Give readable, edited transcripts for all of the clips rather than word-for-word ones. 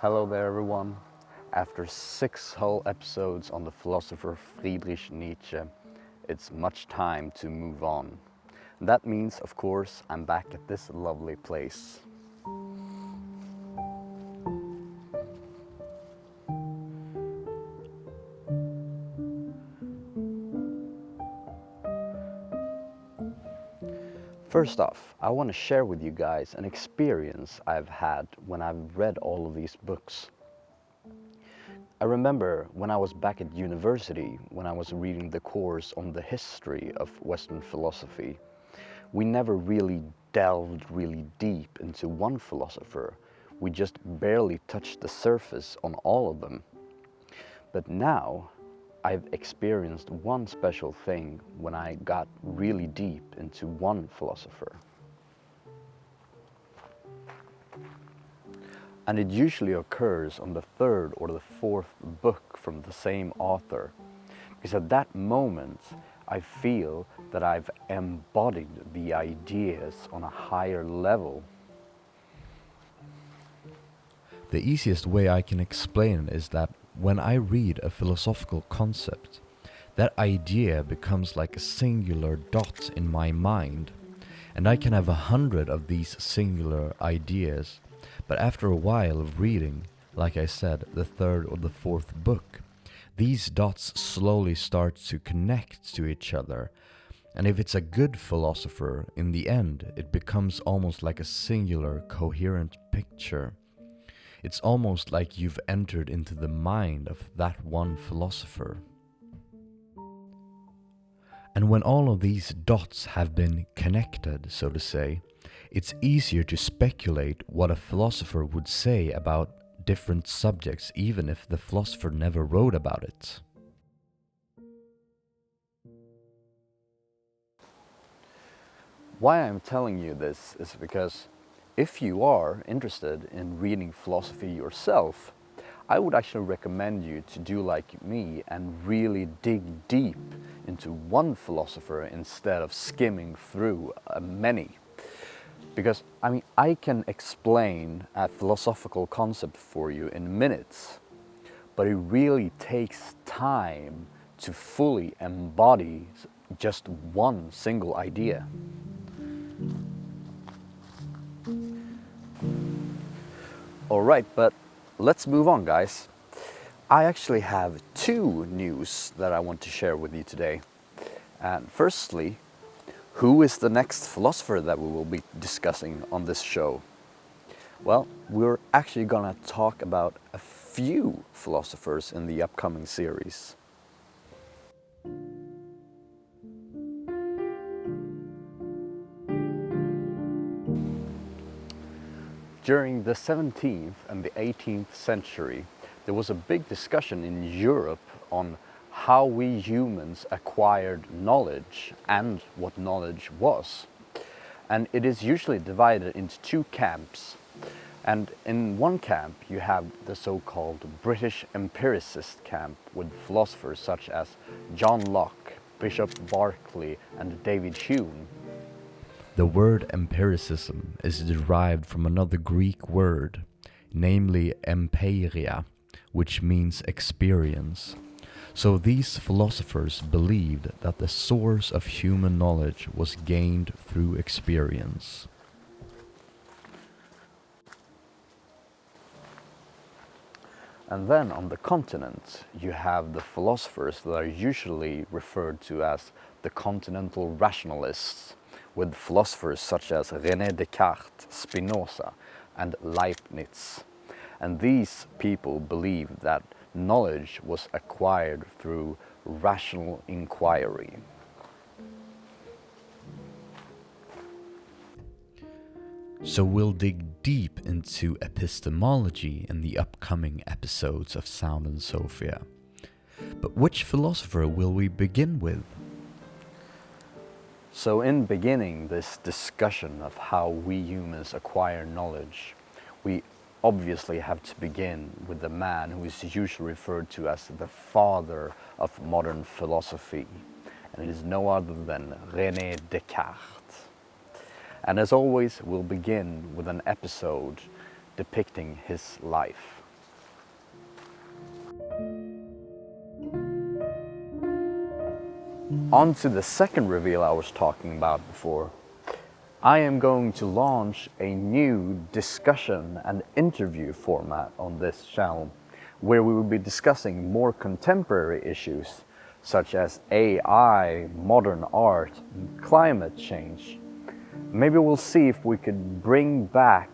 Hello there everyone. After 6 whole episodes on the philosopher Friedrich Nietzsche, it's much time to move on. That means, of course, I'm back at this lovely place. First off, I want to share with you guys an experience I've had when I've read all of these books. I remember when I was back at university, when I was reading the course on the history of Western philosophy, we never really delved really deep into one philosopher. We just barely touched the surface on all of them. But now, I've experienced one special thing when I got really deep into one philosopher. And it usually occurs on the third or the fourth book from the same author. Because at that moment, I feel that I've embodied the ideas on a higher level. The easiest way I can explain it is that when I read a philosophical concept, that idea becomes like a singular dot in my mind, and I can have 100 of these singular ideas, but after a while of reading, like I said, the third or the fourth book, these dots slowly start to connect to each other, and if it's a good philosopher, in the end, it becomes almost like a singular, coherent picture. It's almost like you've entered into the mind of that one philosopher. And when all of these dots have been connected, so to say, it's easier to speculate what a philosopher would say about different subjects, even if the philosopher never wrote about it. Why I'm telling you this is because if you are interested in reading philosophy yourself, I would actually recommend you to do like me and really dig deep into one philosopher instead of skimming through many. Because, I can explain a philosophical concept for you in minutes, but it really takes time to fully embody just one single idea. Alright, but let's move on, guys. I actually have 2 news that I want to share with you today. And firstly, who is the next philosopher that we will be discussing on this show? Well, we're actually gonna talk about a few philosophers in the upcoming series. During the 17th and the 18th century, there was a big discussion in Europe on how we humans acquired knowledge and what knowledge was. And it is usually divided into 2 camps. And in one camp you have the so-called British empiricist camp with philosophers such as John Locke, Bishop Berkeley and David Hume. The word empiricism is derived from another Greek word, namely empiria, which means experience. So these philosophers believed that the source of human knowledge was gained through experience. And then on the continent, you have the philosophers that are usually referred to as the continental rationalists, with philosophers such as René Descartes, Spinoza, and Leibniz. And these people believed that knowledge was acquired through rational inquiry. So we'll dig deep into epistemology in the upcoming episodes of Sound and Sophia. But which philosopher will we begin with? So in beginning this discussion of how we humans acquire knowledge, we obviously have to begin with the man who is usually referred to as the father of modern philosophy, and it is no other than René Descartes. And as always, we'll begin with an episode depicting his life. On to the second reveal I was talking about before. I am going to launch a new discussion and interview format on this channel, where we will be discussing more contemporary issues such as AI, modern art, and climate change. Maybe we'll see if we could bring back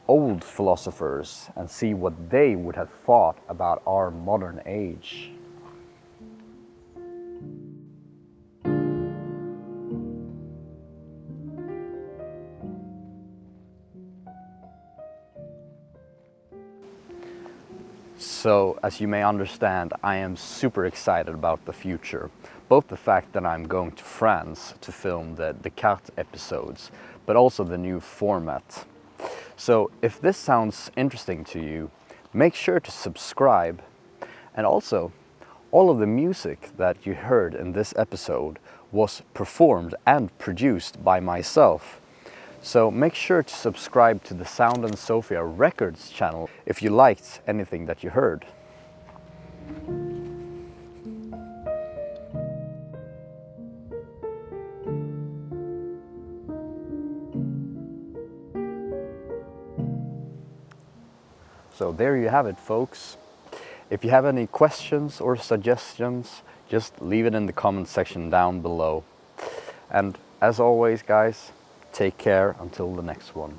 old philosophers and see what they would have thought about our modern age. So, as you may understand, I am super excited about the future. Both the fact that I'm going to France to film the Descartes episodes, but also the new format. So, if this sounds interesting to you, make sure to subscribe. And also, all of the music that you heard in this episode was performed and produced by myself. So make sure to subscribe to the Sound and Sophia Records channel if you liked anything that you heard. So there you have it, folks. If you have any questions or suggestions, just leave it in the comment section down below. And as always, guys, take care until the next one.